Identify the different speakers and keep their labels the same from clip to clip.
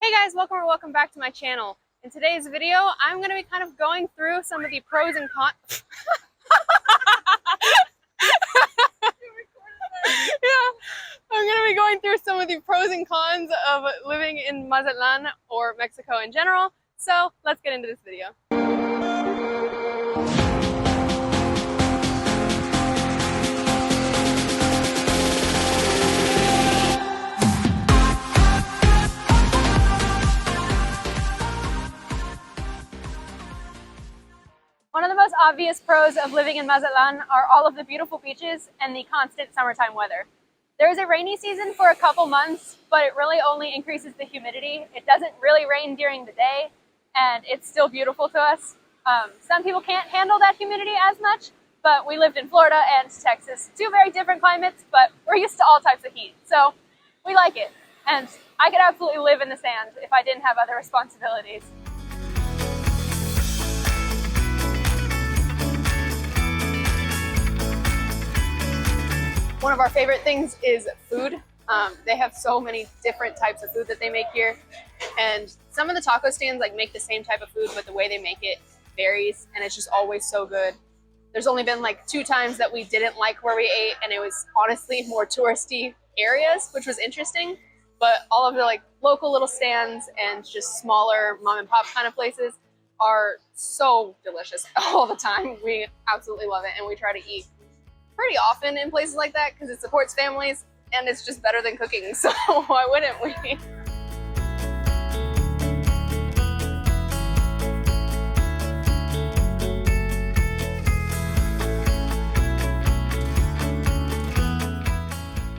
Speaker 1: Hey guys, welcome back to my channel. In today's video, I'm going to be kind of going through some of the pros and cons. I'm going to be going through some of the pros and cons of living in Mazatlán or Mexico in general. So let's get into this video. One of the most obvious pros of living in Mazatlán are all of the beautiful beaches and the constant summertime weather. There is a rainy season for a couple months, but it really only increases the humidity. It doesn't really rain during the day, and it's still beautiful to us. Some people can't handle that humidity as much, but we lived in Florida and Texas, two very different climates, but we're used to all types of heat, so we like it. And I could absolutely live in the sand if I didn't have other responsibilities. One of our favorite things is food. They have so many different types of food that they make here. And some of the taco stands make the same type of food, but the way they make it varies, and it's just always so good. There's only been 2 times that we didn't like where we ate, and it was honestly more touristy areas, which was interesting. But all of the local little stands and just smaller mom and pop kind of places are so delicious all the time. We absolutely love it, and we try to eat pretty often in places like that because it supports families and it's just better than cooking, so why wouldn't we?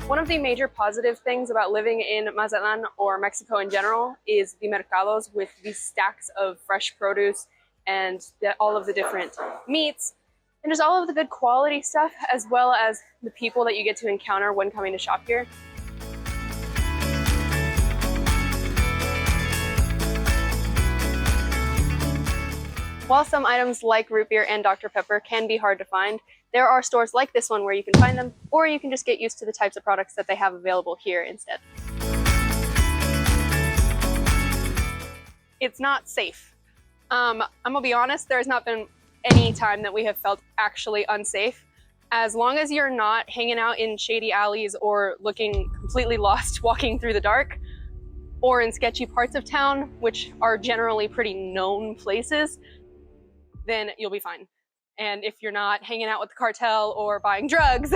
Speaker 1: One of the major positive things about living in Mazatlán or Mexico in general is the Mercados with these stacks of fresh produce and all of the different meats, and just all of the good quality stuff, as well as the people that you get to encounter when coming to shop here. While some items like root beer and Dr. Pepper can be hard to find, there are stores like this one where you can find them, or you can just get used to the types of products that they have available here instead. It's not safe. I'm gonna be honest, there has not been any time that we have felt actually unsafe. As long as you're not hanging out in shady alleys or looking completely lost walking through the dark, or in sketchy parts of town, which are generally pretty known places, then you'll be fine. And if you're not hanging out with the cartel or buying drugs,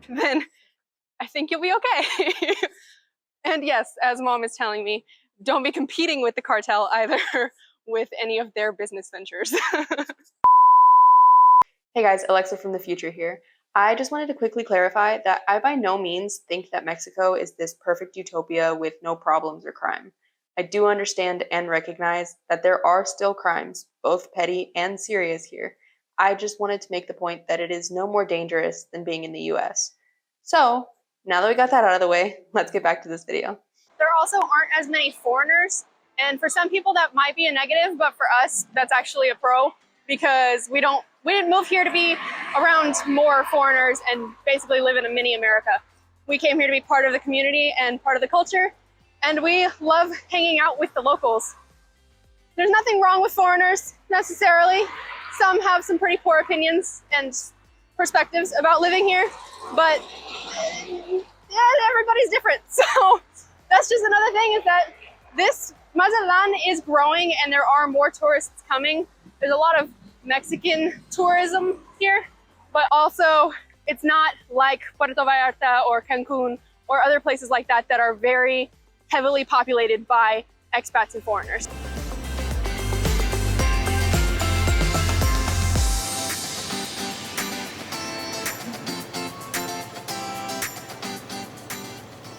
Speaker 1: then I think you'll be okay. And yes, as mom is telling me, don't be competing with the cartel either with any of their business ventures. Hey guys, Alexa from the future here. I just wanted to quickly clarify that I by no means think that Mexico is this perfect utopia with no problems or crime. I do understand and recognize that there are still crimes, both petty and serious here. I just wanted to make the point that it is no more dangerous than being in the US. So, now that we got that out of the way, let's get back to this video. There also aren't as many foreigners, and for some people that might be a negative, but for us, that's actually a pro, because we didn't move here to be around more foreigners and basically live in a mini America. We came here to be part of the community and part of the culture, and we love hanging out with the locals. There's nothing wrong with foreigners, necessarily. Some have some pretty poor opinions and perspectives about living here, but yeah, everybody's different. So that's just another thing, is that this Mazatlán is growing and there are more tourists coming. There's a lot of Mexican tourism here, but also it's not like Puerto Vallarta or Cancun or other places like that that are very heavily populated by expats and foreigners.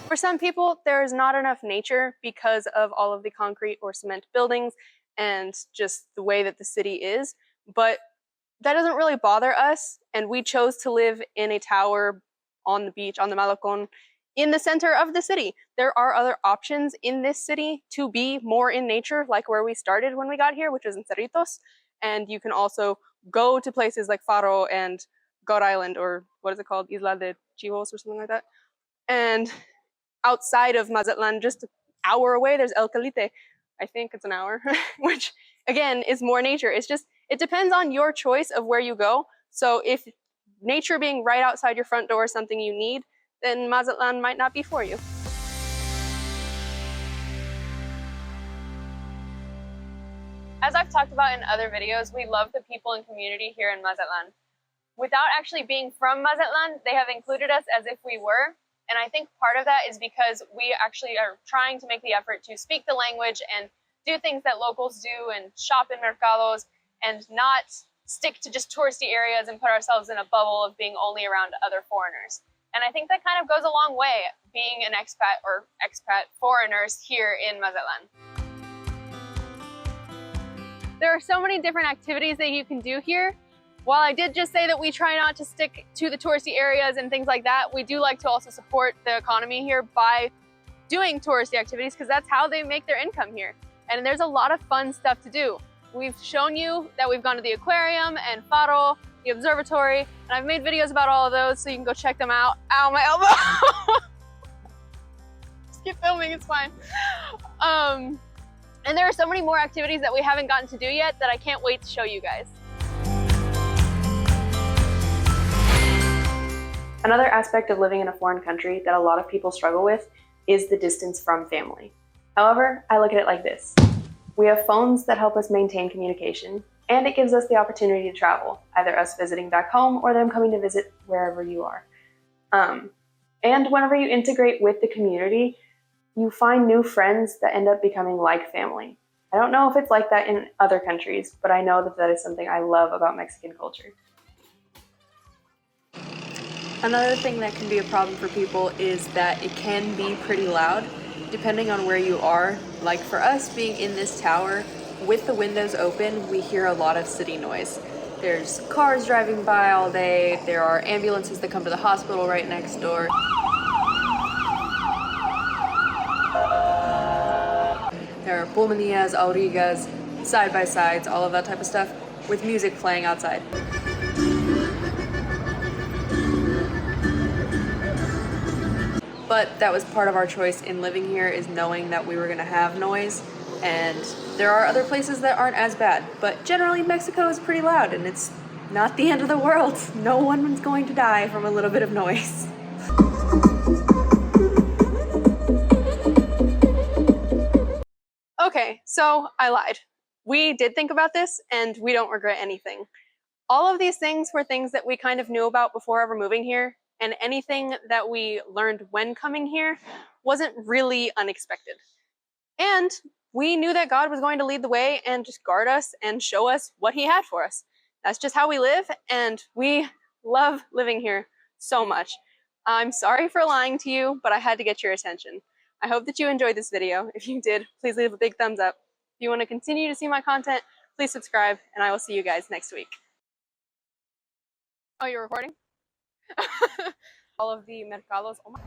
Speaker 1: For some people, there is not enough nature because of all of the concrete or cement buildings and just the way that the city is, but that doesn't really bother us, and we chose to live in a tower on the beach, on the Malecón, in the center of the city. There are other options in this city to be more in nature, like where we started when we got here, which was in Cerritos. And you can also go to places like Faro and God Island, or what is it called? Isla de Chivos or something like that. And outside of Mazatlan, just an hour away, there's El Calite. I think it's an hour, which again is more nature. It's just, it depends on your choice of where you go. So if nature being right outside your front door is something you need, then Mazatlan might not be for you. As I've talked about in other videos, we love the people and community here in Mazatlan. Without actually being from Mazatlan, they have included us as if we were. And I think part of that is because we actually are trying to make the effort to speak the language and do things that locals do and shop in Mercados and not stick to just touristy areas and put ourselves in a bubble of being only around other foreigners. And I think that kind of goes a long way, being an expat or expat foreigners here in Mazatlán. There are so many different activities that you can do here. While I did just say that we try not to stick to the touristy areas and things like that, we do like to also support the economy here by doing touristy activities, because that's how they make their income here. And there's a lot of fun stuff to do. We've shown you that we've gone to the aquarium and Faro, the observatory, and I've made videos about all of those, so you can go check them out. Ow, my elbow! Just keep filming, it's fine. And there are so many more activities that we haven't gotten to do yet that I can't wait to show you guys.
Speaker 2: Another aspect of living in a foreign country that a lot of people struggle with is the distance from family. However, I look at it like this. We have phones that help us maintain communication, and it gives us the opportunity to travel, either us visiting back home or them coming to visit wherever you are. And whenever you integrate with the community, you find new friends that end up becoming like family. I don't know if it's like that in other countries, but I know that that is something I love about Mexican culture.
Speaker 1: Another thing that can be a problem for people is that it can be pretty loud, depending on where you are. Like for us, being in this tower, with the windows open, we hear a lot of city noise. There's cars driving by all day, there are ambulances that come to the hospital right next door. There are pulmonías, aurigas, side-by-sides, all of that type of stuff, with music playing outside. But that was part of our choice in living here, is knowing that we were gonna have noise. And there are other places that aren't as bad, but generally Mexico is pretty loud, and it's not the end of the world. No one's going to die from a little bit of noise. Okay, so I lied. We did think about this, and we don't regret anything. All of these things were things that we kind of knew about before ever moving here, and anything that we learned when coming here wasn't really unexpected. And we knew that God was going to lead the way and just guard us and show us what He had for us. That's just how we live, and we love living here so much. I'm sorry for lying to you, but I had to get your attention. I hope that you enjoyed this video. If you did, please leave a big thumbs up. If you want to continue to see my content, please subscribe, and I will see you guys next week. Oh, you're recording? All of the Mercados. Oh my.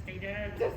Speaker 3: Stay dead.